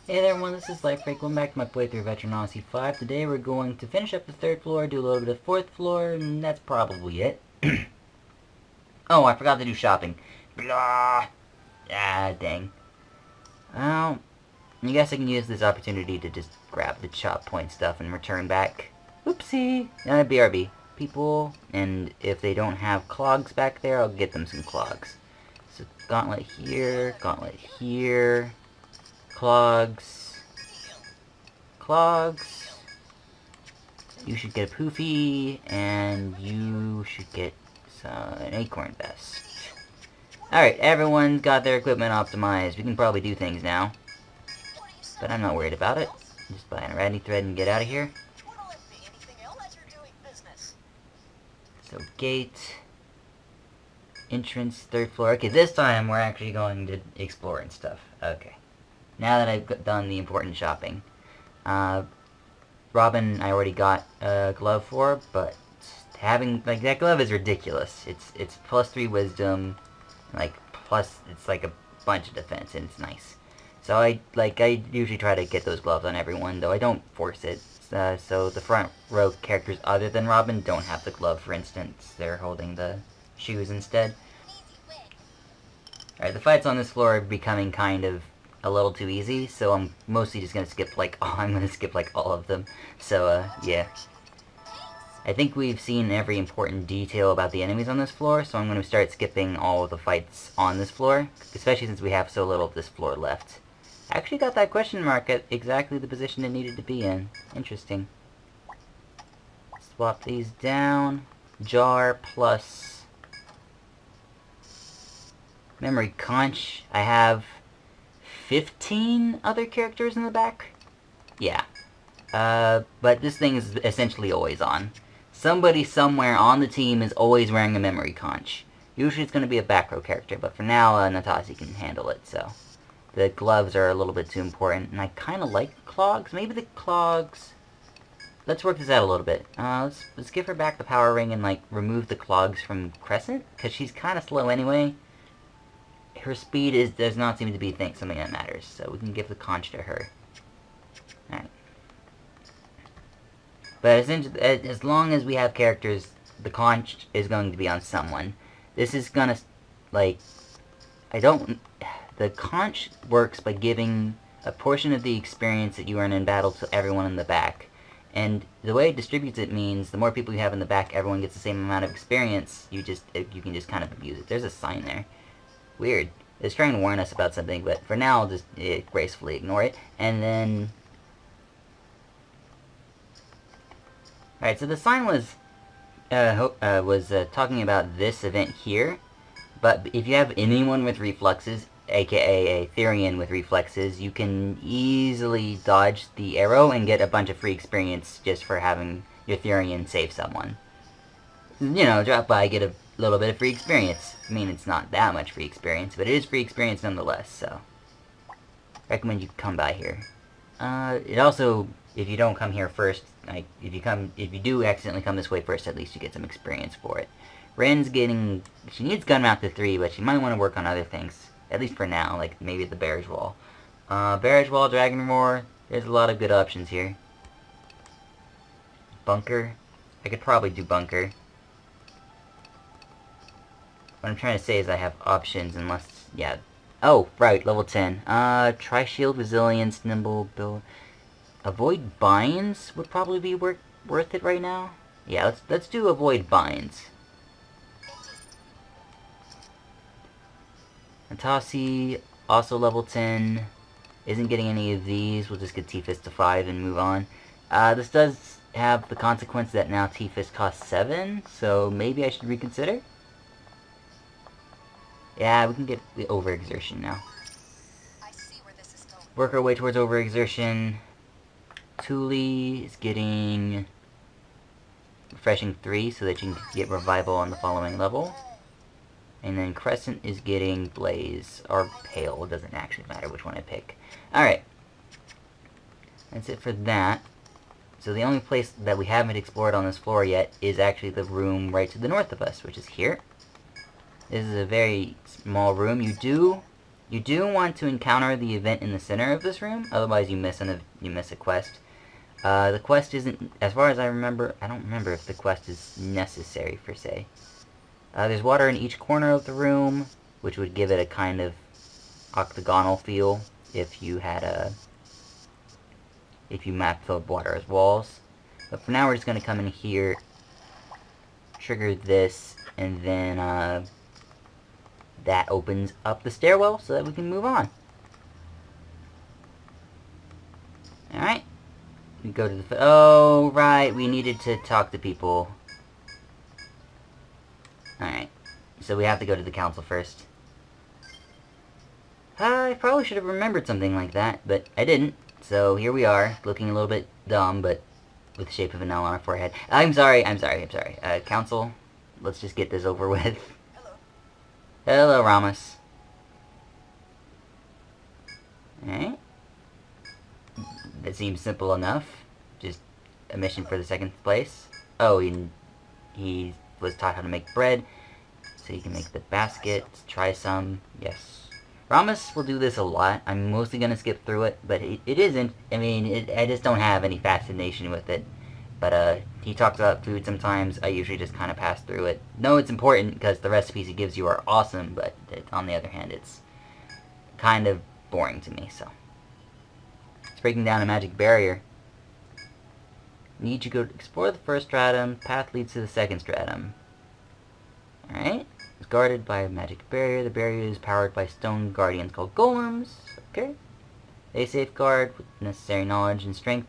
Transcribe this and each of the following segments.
Hey there everyone, this is Life Break. Welcome back to my playthrough of Etrian Odyssey 5. Today we're going to finish up the 3rd floor, do a little bit of 4th floor, and that's probably it. Oh, I forgot to do shopping. Blah! Ah, dang. Well, I guess I can use this opportunity to just grab the chop point stuff and return back. Oopsie! BRB. People, and if they don't have clogs back there, I'll get them some clogs. So, gauntlet here, clogs. Clogs. You should get a poofy, and you should get an acorn vest. Alright, everyone's got their equipment optimized. We can probably do things now. But I'm not worried about it. Just buy a ratty thread and get out of here. So, gate. Entrance, 3rd floor. Okay, this time we're actually going to explore and stuff. Okay. Now that I've done the important shopping. Robin, I already got a glove for, but having, like, that glove is ridiculous. It's plus 3 wisdom, like, plus, it's like a bunch of defense, and it's nice. So I usually try to get those gloves on everyone, though I don't force it. So the front row characters other than Robin don't have the glove, for instance. They're holding the shoes instead. Alright, the fights on this floor are becoming kind of a little too easy, so I'm mostly just gonna skip, like, all of them. So, yeah. I think we've seen every important detail about the enemies on this floor, so I'm gonna start skipping all of the fights on this floor, especially since we have so little of this floor left. I actually got that question mark at exactly the position it needed to be in. Interesting. Swap these down. Jar plus memory conch. I have 15 other characters in the back? Yeah. But this thing is essentially always on. Somebody somewhere on the team is always wearing a memory conch. Usually it's going to be a back row character, but for now, Natasi can handle it, so. The gloves are a little bit too important, and I kind of like clogs. Maybe the clogs... Let's work this out a little bit. Let's give her back the power ring and, like, remove the clogs from Crescent, because she's kind of slow anyway. Her speed does not seem to be something that matters, so we can give the conch to her. Alright. But as long as we have characters, the conch is going to be on someone. This is gonna, like... The conch works by giving a portion of the experience that you earn in battle to everyone in the back. And the way it distributes it means the more people you have in the back, everyone gets the same amount of experience. You can just kind of abuse it. There's a sign there. Weird. It's trying to warn us about something, but for now, I'll just gracefully ignore it. And then... Alright, so the sign was talking about this event here. But if you have anyone with reflexes, aka a Etrian with reflexes, you can easily dodge the arrow and get a bunch of free experience just for having your Etrian save someone. You know, drop by, get a little bit of free experience. I mean, it's not that much free experience, but it is free experience nonetheless, so. Recommend you come by here. It also, if you don't come here first, like, if you do accidentally come this way first, at least you get some experience for it. Ren's getting... She needs Gunmouth to 3, but she might want to work on other things. At least for now, like maybe the Barrage Wall. Barrage Wall, Dragon Roar, there's a lot of good options here. Bunker. I could probably do Bunker. What I'm trying to say is I have options unless... Yeah. Oh, right, level 10. Tri-Shield, Resilience, Nimble, Build... Avoid Binds would probably be worth it right now. Yeah, let's do Avoid Binds. Natasi, also level 10, isn't getting any of these. We'll just get T-Fist to 5 and move on. This does have the consequence that now T-Fist costs 7, so maybe I should reconsider? Yeah, we can get the overexertion now. Work our way towards overexertion. Thule is getting Refreshing 3 so that you can get Revival on the following level. And then Crescent is getting Blaze, or Pale. It doesn't actually matter which one I pick. Alright. That's it for that. So the only place that we haven't explored on this floor yet is actually the room right to the north of us, which is here. This is a very small room. You do You do want to encounter the event in the center of this room, otherwise you miss a quest. The quest isn't, as far as I remember, I don't remember if the quest is necessary, per se. There's water in each corner of the room, which would give it a kind of octagonal feel if you mapped the water as walls. But for now we're just going to come in here, trigger this, and then that opens up the stairwell so that we can move on. Alright. We go to the... Oh, right, we needed to talk to people. Alright. So we have to go to the council first. I probably should have remembered something like that, but I didn't. So here we are, looking a little bit dumb, but with the shape of an L on our forehead. I'm sorry. Council, let's just get this over with. Hello, Ramos. Alright. That seems simple enough. Just a mission for the second place. Oh, he was taught how to make bread, so you can make the basket. Try some. Yes. Ramos will do this a lot. I'm mostly going to skip through it, but it isn't. I mean, I just don't have any fascination with it. But he talks about food sometimes. I usually just kind of pass through it. No, it's important because the recipes he gives you are awesome, but on the other hand, it's kind of boring to me, so. It's breaking down a magic barrier. Need to go explore the first stratum. Path leads to the second stratum. Alright. It's guarded by a magic barrier. The barrier is powered by stone guardians called golems. Okay. They safeguard with necessary knowledge and strength.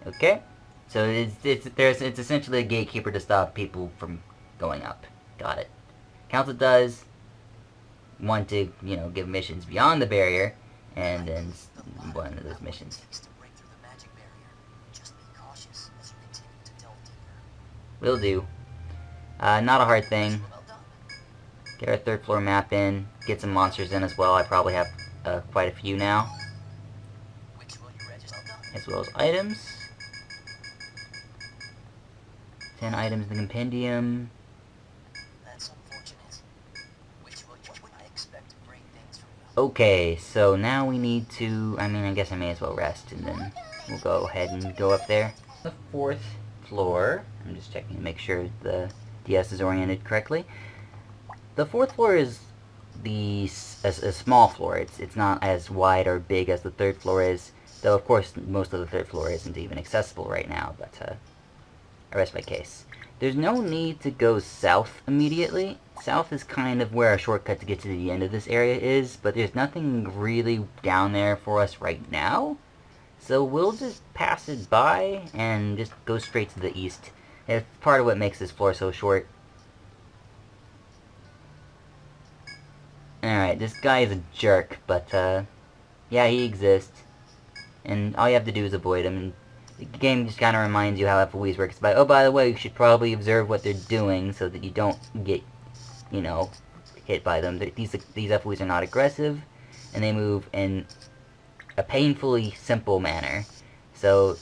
Okay. So it's essentially a gatekeeper to stop people from going up. Got it. Council does want to, give missions beyond the barrier, and then one of those missions. Will do. Not a hard thing. Get our third floor map in. Get some monsters in as well. I probably have quite a few now. As well as items. 10 items in the compendium. Okay, so now we need to... I guess I may as well rest, and then we'll go ahead and go up there. The fourth floor. I'm just checking to make sure the DS is oriented correctly. The fourth floor is a small floor. It's not as wide or big as the third floor is, though of course most of the third floor isn't even accessible right now, but I rest my case. There's no need to go south immediately. South is kind of where our shortcut to get to the end of this area is, but there's nothing really down there for us right now. So we'll just pass it by and just go straight to the east. It's part of what makes this floor so short. Alright, this guy is a jerk, but yeah, he exists. And all you have to do is avoid him. And the game just kind of reminds you how FOEs works by, oh, by the way, you should probably observe what they're doing so that you don't get, hit by them. These FOEs are not aggressive, and they move in a painfully simple manner. So,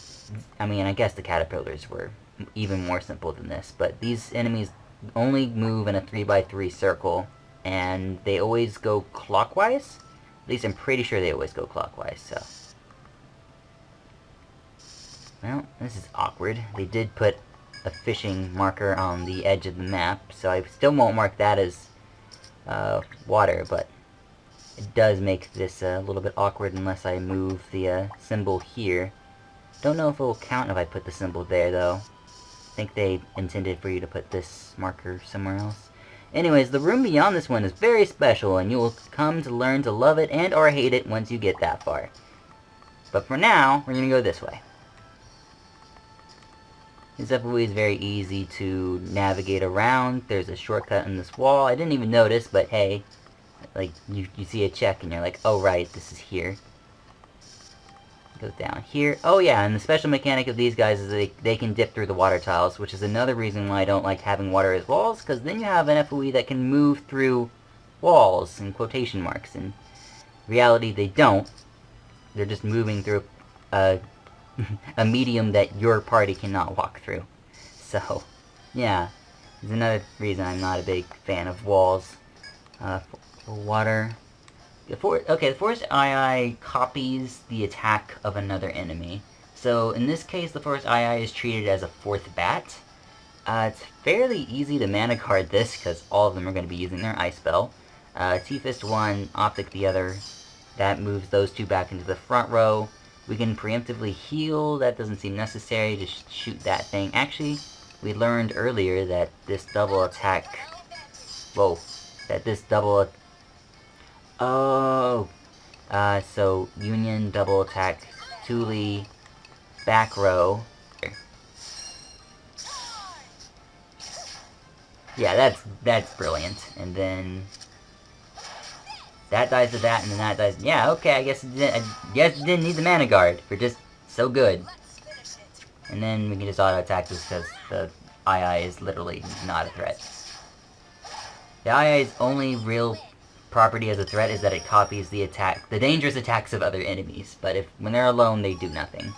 I guess the caterpillars were even more simple than this, but these enemies only move in a 3x3 circle, and they always go clockwise. At least I'm pretty sure they always go clockwise, so. Well, this is awkward. They did put a fishing marker on the edge of the map, so I still won't mark that as water, but it does make this a little bit awkward unless I move the symbol here. Don't know if it will count if I put the symbol there, though. I think they intended for you to put this marker somewhere else. Anyways, the room beyond this one is very special, and you will come to learn to love it and or hate it once you get that far. But for now, we're going to go this way. This FOE is very easy to navigate around. There's a shortcut in this wall. I didn't even notice, but hey, like, you see a check and you're like, oh right, this is here. Go down here. Oh yeah, and the special mechanic of these guys is they can dip through the water tiles, which is another reason why I don't like having water as walls, because then you have an FOE that can move through walls, in quotation marks. In reality, they don't. They're just moving through a medium that your party cannot walk through. So, yeah. There's another reason I'm not a big fan of walls. For water. The Forest II copies the attack of another enemy. So in this case, the Forest II is treated as a 4th bat. It's fairly easy to mana card this, because all of them are going to be using their Ice Spell. T-Fist 1, Optic the other. That moves those 2 back into the front row. We can preemptively heal, that doesn't seem necessary, just shoot that thing. Actually, we learned earlier that this double attack... Whoa. That this double... Oh! So, Union, double attack, Thule, back row. Yeah, that's brilliant. And then... That dies to that, and then that dies... Yeah, okay, I guess it didn't need the mana guard. We're just so good. And then we can just auto-attack this, because the II is literally not a threat. The II's only real property as a threat is that it copies the dangerous attacks of other enemies, but when they're alone, they do nothing.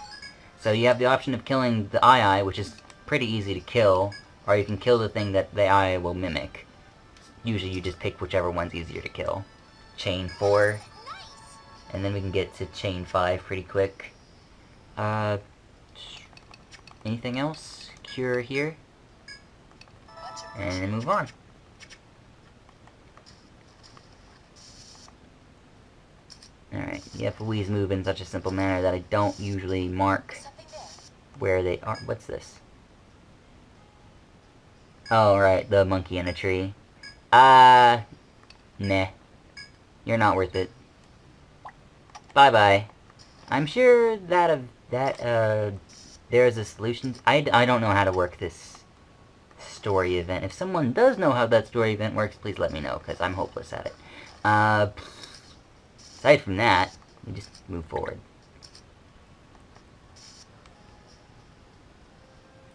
So you have the option of killing the II, which is pretty easy to kill, or you can kill the thing that the II will mimic. Usually you just pick whichever one's easier to kill. Chain 4, and then we can get to chain 5 pretty quick. Anything else? Cure here. And then move on. Alright, the FOEs move in such a simple manner that I don't usually mark where they are. What's this? Oh, right, the monkey in a tree. Nah. You're not worth it. Bye-bye. I'm sure that there's a solution. I don't know how to work this story event. If someone does know how that story event works, please let me know, because I'm hopeless at it. Aside from that, we just move forward.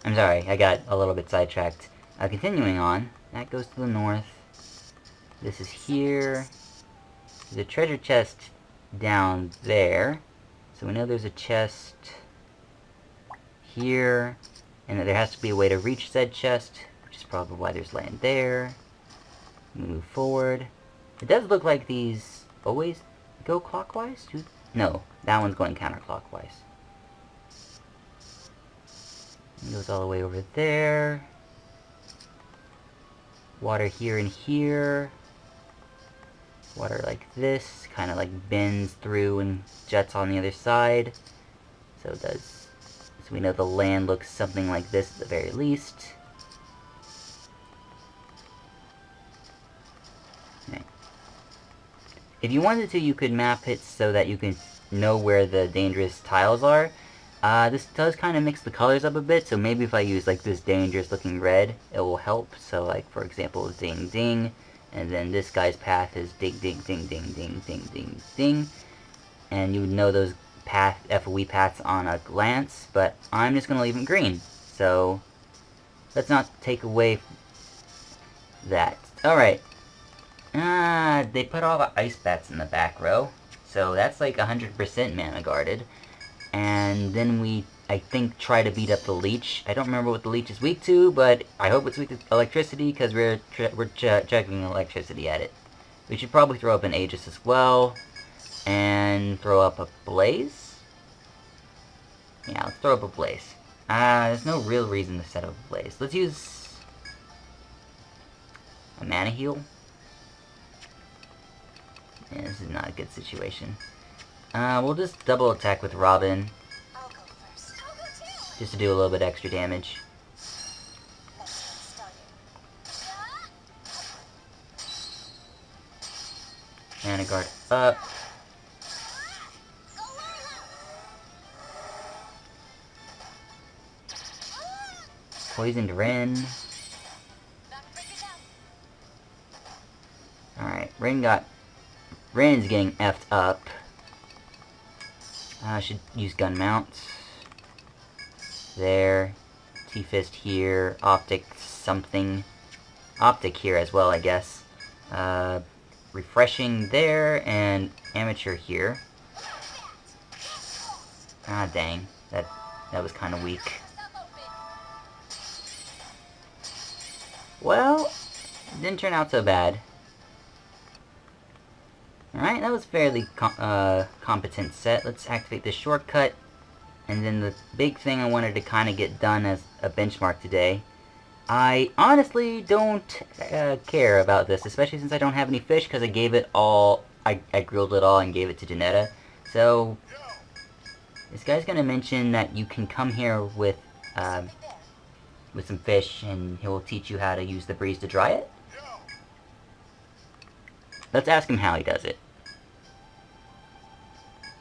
I'm sorry, I got a little bit sidetracked. Continuing on, that goes to the north. This is here. There's a treasure chest down there. So we know there's a chest here, and that there has to be a way to reach said chest, which is probably why there's land there. Move forward. It does look like these always go clockwise? No, that one's going counterclockwise. It goes all the way over there. Water here and here. Water like this, kind of like bends through and jets on the other side. So it does. So we know the land looks something like this at the very least. Okay. If you wanted to, you could map it so that you can know where the dangerous tiles are. This does kind of mix the colors up a bit, so maybe if I use like this dangerous looking red, it will help. So like, for example, ding ding, and then this guy's path is ding ding ding ding ding ding ding ding. And you would know those FOE paths on a glance, but I'm just going to leave them green. So let's not take away that. Alright. They put all the ice bats in the back row, so that's like 100% mana guarded. And then we, I think, try to beat up the leech. I don't remember what the leech is weak to, but I hope it's weak to electricity, because we're chucking electricity at it. We should probably throw up an Aegis as well, and throw up a Blaze? Yeah, let's throw up a Blaze. There's no real reason to set up a Blaze. Let's use a mana heal. Yeah, this is not a good situation. We'll just double attack with Robin. Just to do a little bit extra damage. Mana guard up. Poisoned Ren. Alright, Ren's getting effed up. I should use gun mounts. There. T-Fist here. Optic something. Optic here as well, I guess. Refreshing there, and Amateur here. Ah, dang. That was kind of weak. Well, it didn't turn out so bad. Alright, that was fairly competent set. Let's activate this shortcut. And then the big thing I wanted to kind of get done as a benchmark today. I honestly don't care about this, especially since I don't have any fish, because I gave it all, I grilled it all and gave it to Janetta. So, this guy's going to mention that you can come here with some fish, and he'll teach you how to use the breeze to dry it. Let's ask him how he does it.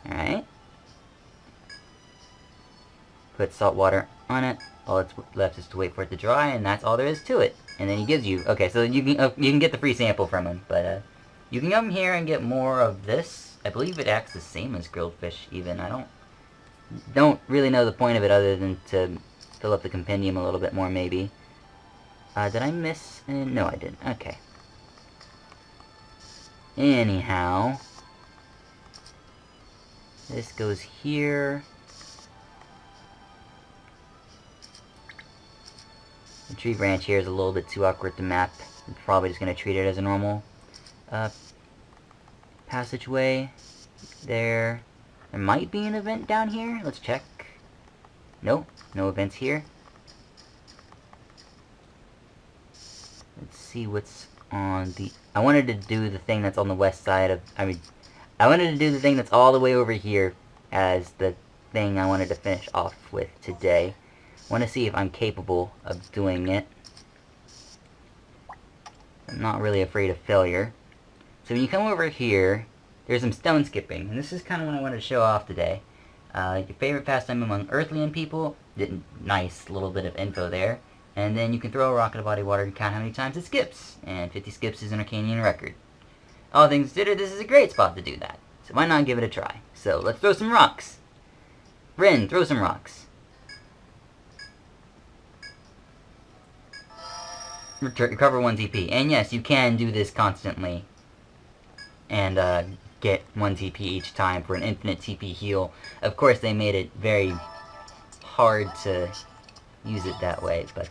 Alright. Put salt water on it. All that's left is to wait for it to dry, and that's all there is to it. And then he gives you... Okay, so you can get the free sample from him, but you can come here and get more of this. I believe it acts the same as grilled fish, even. I don't really know the point of it other than to fill up the compendium a little bit more, maybe. Did I miss... no, I didn't. Okay. Anyhow... This goes here... The tree branch here is a little bit too awkward to map. I'm probably just going to treat it as a normal passageway. There might be an event down here. Let's check. Nope, no events here. Let's see what's on the... I wanted to do the thing that's on the west side of... I wanted to do the thing that's all the way over here as the thing I wanted to finish off with today. I want to see if I'm capable of doing it. I'm not really afraid of failure. So when you come over here, there's some stone skipping, and this is kind of what I wanted to show off today. Your favorite pastime among Earthlian people. Nice little bit of info there. And then you can throw a rock at a body of water and count how many times it skips. And 50 skips is an Arcanian record. All things considered, this is a great spot to do that. So why not give it a try? So let's throw some rocks. Rin, throw some rocks. Recover 1 TP. And yes, you can do this constantly. And get 1 TP each time for an infinite TP heal. Of course, they made it very hard to use it that way, but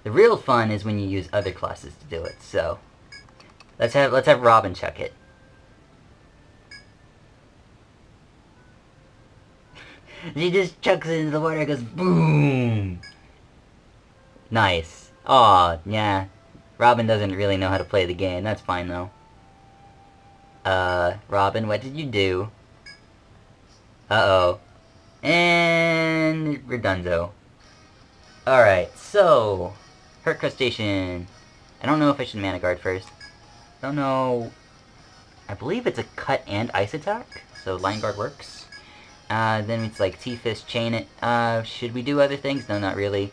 the real fun is when you use other classes to do it. So let's have Robin check it. She just chucks it into the water and goes boom. Nice. Aw, yeah. Robin doesn't really know how to play the game. That's fine, though. Robin, what did you do? Uh-oh. And... Redunzo. Alright, so... Hurt Crustacean. I don't know if I should Mana Guard first. I don't know... I believe it's a cut and ice attack, so Line Guard works. Then it's like T-Fist, chain it. Should we do other things? No, not really.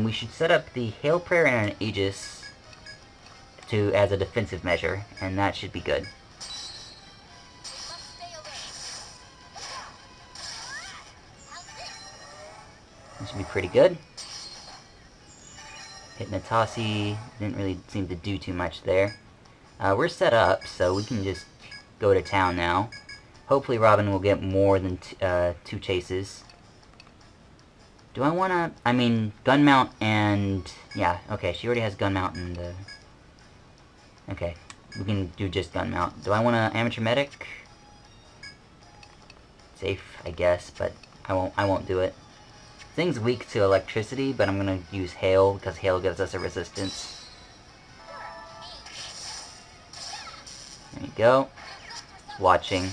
We should set up the Hail Prayer and an Aegis as a defensive measure, and that should be good. That should be pretty good. Hypnotasi didn't really seem to do too much there. We're set up, so we can just go to town now. Hopefully Robin will get more than 2 chases. Do I wanna... I mean, gun mount and... Yeah, okay, she already has gun mount and... Okay, we can do just gun mount. Do I wanna amateur medic? Safe, I guess, but I won't do it. Thing's weak to electricity, but I'm gonna use hail, because hail gives us a resistance. There you go. Watching.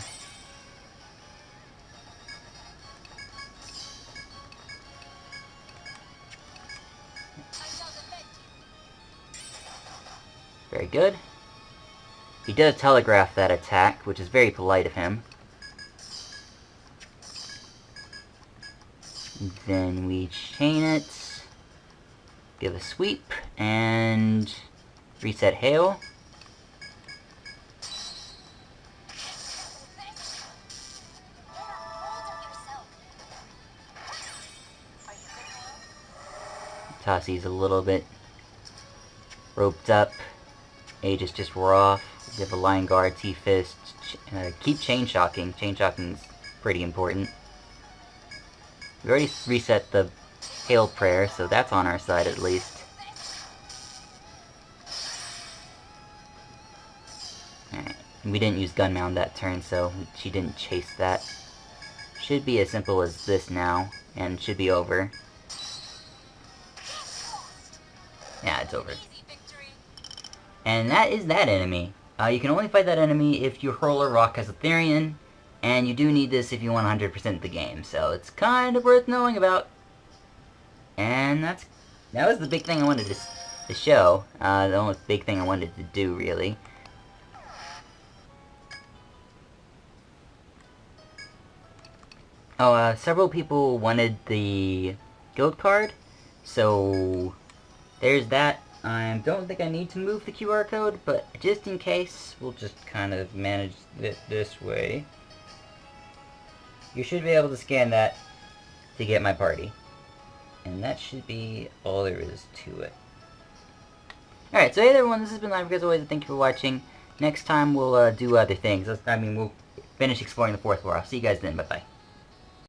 Very good. He does telegraph that attack, which is very polite of him. Then we chain it, give a sweep, and reset hail. Tossie's a little bit roped up. Aegis just wore off. Give a Line Guard, T-Fist. Keep Chain Shocking. Chain Shocking is pretty important. We already reset the Hail Prayer, so that's on our side at least. Alright, We didn't use gun mound that turn, so she didn't chase that. Should be as simple as this now, and should be over. Yeah, it's over. And that is that enemy. You can only fight that enemy if your Hurler Rock has Etrian, and you do need this if you want 100% the game, so it's kind of worth knowing about. And that was the big thing I wanted to show. The only big thing I wanted to do, really. Oh, several people wanted the guild card, so there's that. I don't think I need to move the QR code, but just in case, we'll just kind of manage it this way. You should be able to scan that to get my party. And that should be all there is to it. Alright, so hey there everyone, this has been Live as always, thank you for watching. Next time we'll do other things. We'll finish exploring the 4th floor. I'll see you guys then, bye-bye.